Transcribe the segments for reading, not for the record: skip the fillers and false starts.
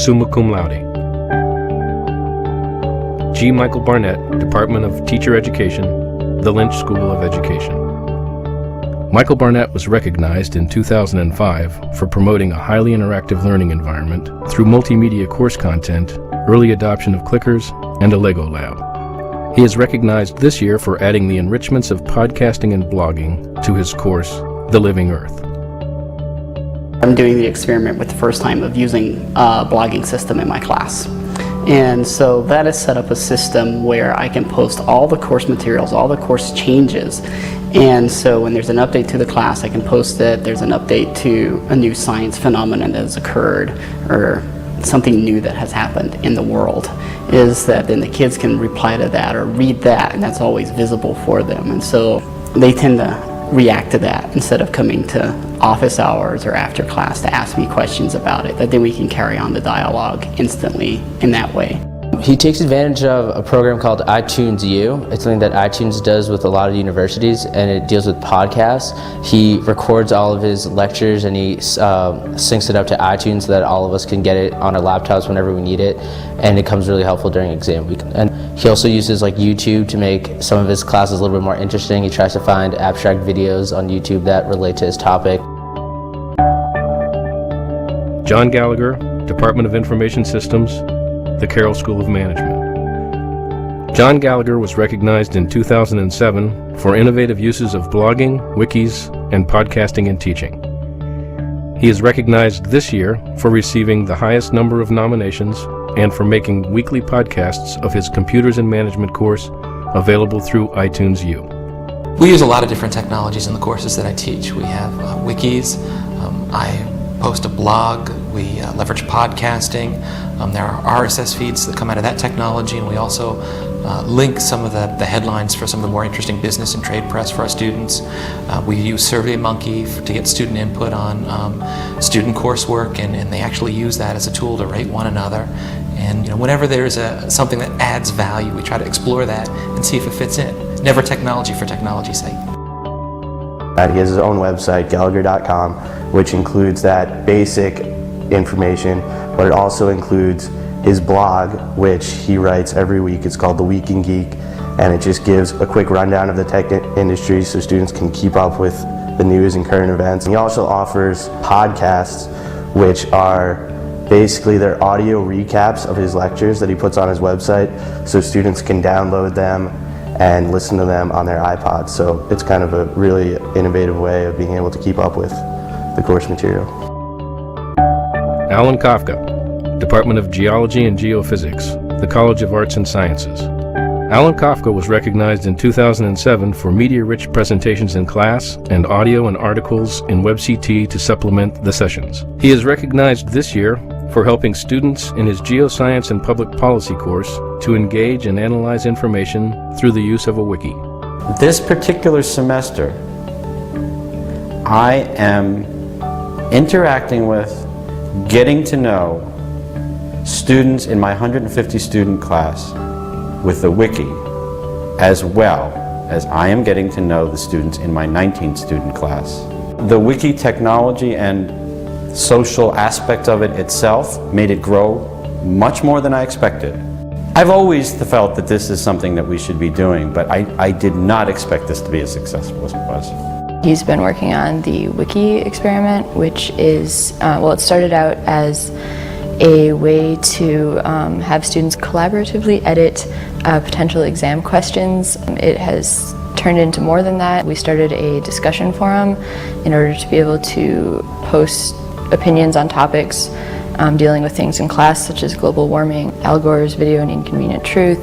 Summa Cum Laude. G. Michael Barnett, Department of Teacher Education, the Lynch School of Education. Michael Barnett was recognized in 2005 for promoting a highly interactive learning environment through multimedia course content, early adoption of clickers, and a Lego lab. He is recognized this year for adding the enrichments of podcasting and blogging to his course, The Living Earth. I'm doing the experiment with the first time of using a blogging system in my class. And so that has set up a system where I can post all the course materials, all the course changes. And so when there's an update to the class, I can post it. There's an update to a new science phenomenon that has occurred or something new that has happened in the world, is that then the kids can reply to that or read that, and that's always visible for them. And so they tend to react to that instead of coming to office hours or after class to ask me questions about it, that then we can carry on the dialogue instantly in that way. He takes advantage of a program called iTunes U. It's something that iTunes does with a lot of universities, and it deals with podcasts. He records all of his lectures and he syncs it up to iTunes so that all of us can get it on our laptops whenever we need it, and it comes really helpful during exam week. And he also uses like YouTube to make some of his classes a little bit more interesting. He tries to find abstract videos on YouTube that relate to his topic. John Gallaugher, Department of Information Systems, the Carroll School of Management. John Gallaugher was recognized in 2007 for innovative uses of blogging, wikis, and podcasting in teaching. He is recognized this year for receiving the highest number of nominations and for making weekly podcasts of his Computers and Management course available through iTunes U. We use a lot of different technologies in the courses that I teach. We have wikis, I post a blog, we leverage podcasting, there are RSS feeds that come out of that technology, and we also link some of the headlines for some of the more interesting business and trade press for our students. We use SurveyMonkey to get student input on student coursework, and they actually use that as a tool to rate one another. And whenever there's something that adds value, we try to explore that and see if it fits in. Never technology for technology's sake. He has his own website, Gallaugher.com, which includes that basic information, but it also includes his blog, which he writes every week. It's called The Week in Geek, and it just gives a quick rundown of the tech industry so students can keep up with the news and current events. And he also offers podcasts, which are basically their audio recaps of his lectures that he puts on his website, so students can download them and listen to them on their iPods. So it's kind of a really innovative way of being able to keep up with the course material. Alan Kafka, Department of Geology and Geophysics, the College of Arts and Sciences. Alan Kafka was recognized in 2007 for media-rich presentations in class and audio and articles in WebCT to supplement the sessions. He is recognized this year for helping students in his Geoscience and Public Policy course to engage and analyze information through the use of a wiki. This particular semester, I am interacting with, getting to know students in my 150 student class with the wiki, as well as I am getting to know the students in my 19 student class. The wiki technology and social aspect of it itself made it grow much more than I expected. I've always felt that this is something that we should be doing, but I did not expect this to be as successful as it was. He's been working on the wiki experiment, which is, it started out as a way to have students collaboratively edit potential exam questions. It has turned into more than that. We started a discussion forum in order to be able to post opinions on topics dealing with things in class, such as global warming, Al Gore's Video and Inconvenient Truth,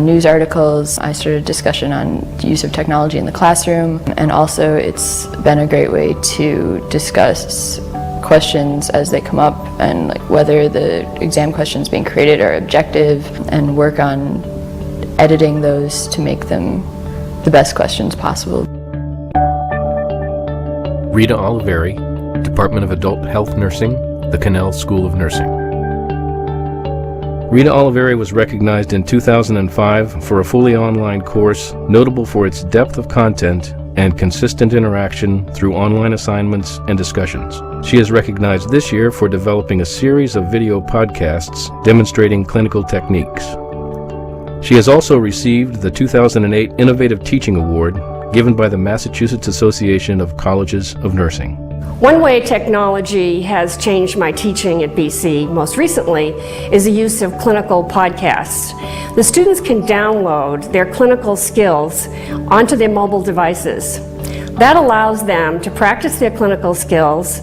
news articles. I started a discussion on the use of technology in the classroom, and also it's been a great way to discuss questions as they come up and whether the exam questions being created are objective, and work on editing those to make them the best questions possible. Rita Olivieri, Department of Adult Health Nursing, the Cannell School of Nursing. Rita Olivieri was recognized in 2005 for a fully online course notable for its depth of content and consistent interaction through online assignments and discussions. She is recognized this year for developing a series of video podcasts demonstrating clinical techniques. She has also received the 2008 Innovative Teaching Award given by the Massachusetts Association of Colleges of Nursing. One way technology has changed my teaching at BC most recently is the use of clinical podcasts. The students can download their clinical skills onto their mobile devices. That allows them to practice their clinical skills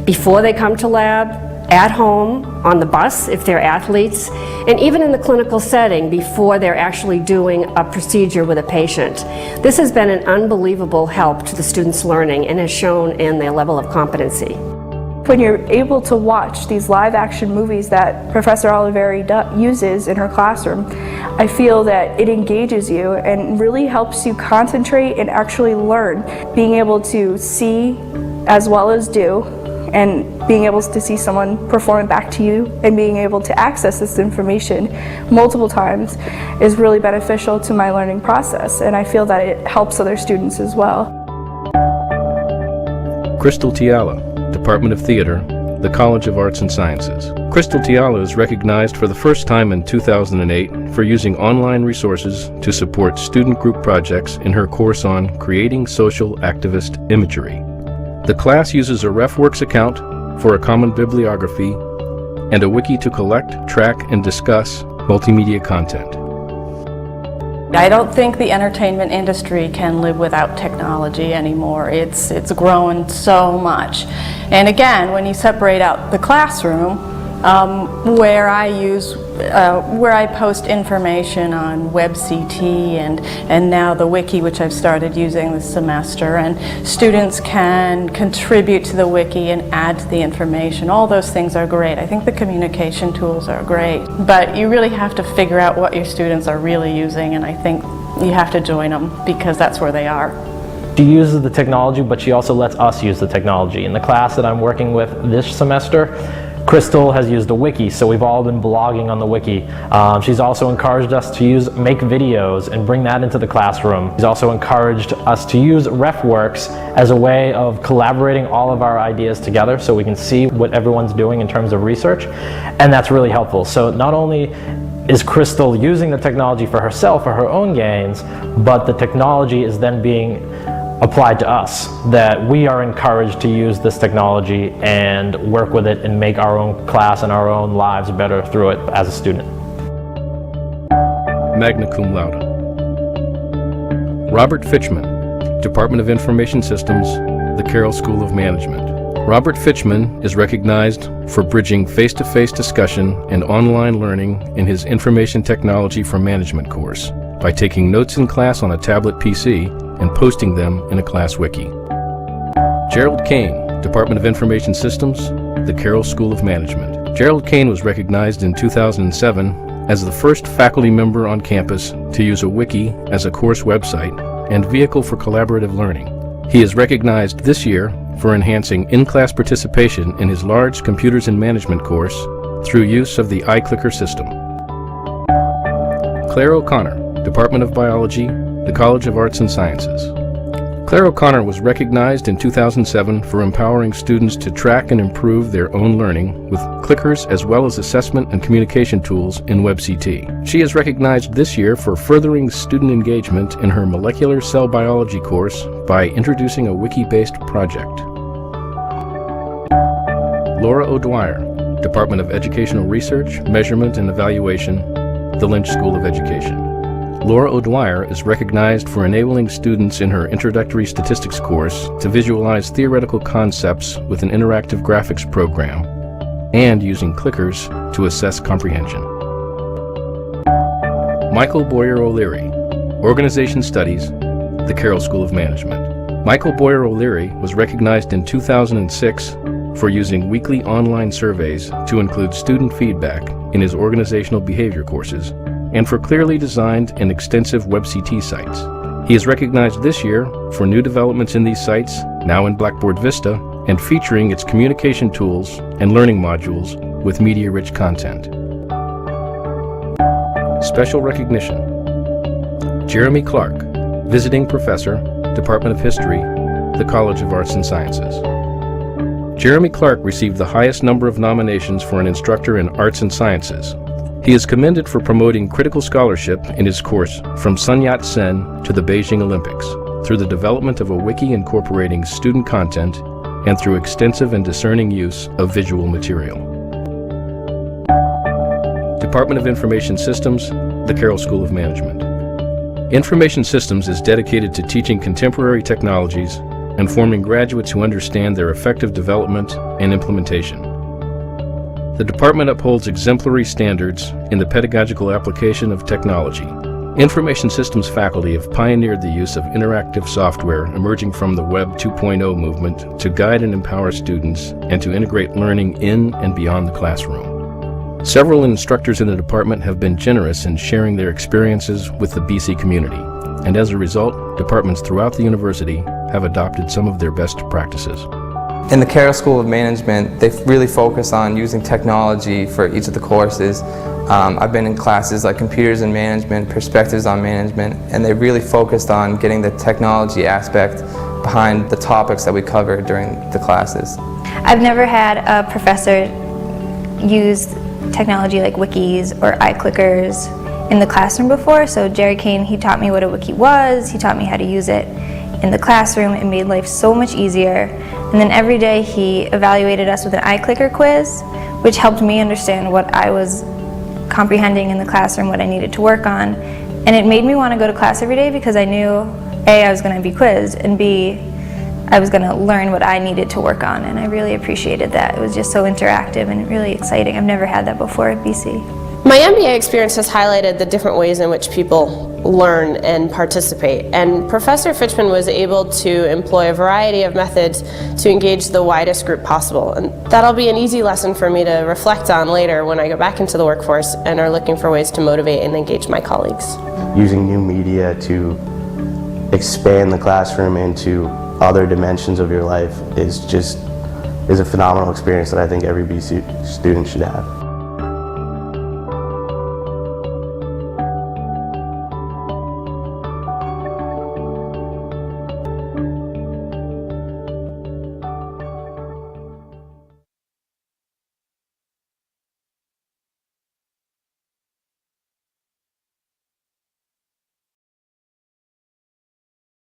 before they come to lab, at home, on the bus if they're athletes, and even in the clinical setting before they're actually doing a procedure with a patient. This has been an unbelievable help to the students' learning and has shown in their level of competency. When you're able to watch these live action movies that Professor Olivieri uses in her classroom, I feel that it engages you and really helps you concentrate and actually learn. Being able to see as well as do, and being able to see someone perform it back to you and being able to access this information multiple times is really beneficial to my learning process, and I feel that it helps other students as well. Crystal Tiala, Department of Theater, the College of Arts and Sciences. Crystal Tiala is recognized for the first time in 2008 for using online resources to support student group projects in her course on Creating Social Activist Imagery. The class uses a RefWorks account for a common bibliography and a wiki to collect, track, and discuss multimedia content. I don't think the entertainment industry can live without technology anymore. It's grown so much. And again, when you separate out the classroom, where I post information on WebCT and now the wiki, which I've started using this semester, and students can contribute to the wiki and add to the information. All those things are great. I think the communication tools are great, but you really have to figure out what your students are really using, and I think you have to join them because that's where they are. She uses the technology, but she also lets us use the technology. In the class that I'm working with this semester, Crystal has used a wiki, so we've all been blogging on the wiki. She's also encouraged us to make videos and bring that into the classroom. She's also encouraged us to use RefWorks as a way of collaborating all of our ideas together so we can see what everyone's doing in terms of research, and that's really helpful. So not only is Crystal using the technology for herself, for her own gains, but the technology is then being applied to us, that we are encouraged to use this technology and work with it and make our own class and our own lives better through it as a student. Magna Cum Laude. Robert Fichman, Department of Information Systems, the Carroll School of Management. Robert Fichman is recognized for bridging face-to-face discussion and online learning in his Information Technology for Management course by taking notes in class on a tablet PC and posting them in a class wiki. Gerald Kane, Department of Information Systems, the Carroll School of Management. Gerald Kane was recognized in 2007 as the first faculty member on campus to use a wiki as a course website and vehicle for collaborative learning. He is recognized this year for enhancing in-class participation in his large Computers and Management course through use of the iClicker system. Clare O'Connor, Department of Biology, the College of Arts and Sciences. Clare O'Connor was recognized in 2007 for empowering students to track and improve their own learning with clickers as well as assessment and communication tools in WebCT. She is recognized this year for furthering student engagement in her molecular cell biology course by introducing a wiki-based project. Laura O'Dwyer, Department of Educational Research, Measurement and Evaluation, the Lynch School of Education. Laura O'Dwyer is recognized for enabling students in her Introductory Statistics course to visualize theoretical concepts with an interactive graphics program and using clickers to assess comprehension. Michael Boyer O'Leary, Organization Studies, the Carroll School of Management. Michael Boyer O'Leary was recognized in 2006 for using weekly online surveys to include student feedback in his organizational behavior courses and for clearly designed and extensive WebCT sites. He is recognized this year for new developments in these sites, now in Blackboard Vista, and featuring its communication tools and learning modules with media-rich content. Special recognition. Jeremy Clarke, Visiting Professor, Department of History, the College of Arts and Sciences. Jeremy Clarke received the highest number of nominations for an instructor in arts and sciences. He is commended for promoting critical scholarship in his course From Sun Yat-sen to the Beijing Olympics through the development of a wiki incorporating student content and through extensive and discerning use of visual material. Department of Information Systems, the Carroll School of Management. Information Systems is dedicated to teaching contemporary technologies and forming graduates who understand their effective development and implementation. The department upholds exemplary standards in the pedagogical application of technology. Information Systems faculty have pioneered the use of interactive software emerging from the Web 2.0 movement to guide and empower students and to integrate learning in and beyond the classroom. Several instructors in the department have been generous in sharing their experiences with the BC community, and as a result, departments throughout the university have adopted some of their best practices. In the Carroll School of Management, they really focus on using technology for each of the courses. I've been in classes like Computers in Management, Perspectives on Management, and they really focused on getting the technology aspect behind the topics that we cover during the classes. I've never had a professor use technology like wikis or iClickers in the classroom before, so Jerry Kane, he taught me what a wiki was, he taught me how to use it in the classroom. It made life so much easier. And then every day he evaluated us with an iClicker quiz, which helped me understand what I was comprehending in the classroom, what I needed to work on. And it made me want to go to class every day because I knew A, I was going to be quizzed, and B, I was going to learn what I needed to work on. And I really appreciated that. It was just so interactive and really exciting. I've never had that before at BC. My MBA experience has highlighted the different ways in which people learn and participate, and Professor Fichman was able to employ a variety of methods to engage the widest group possible, and that'll be an easy lesson for me to reflect on later when I go back into the workforce and are looking for ways to motivate and engage my colleagues. Using new media to expand the classroom into other dimensions of your life is a phenomenal experience that I think every BC student should have.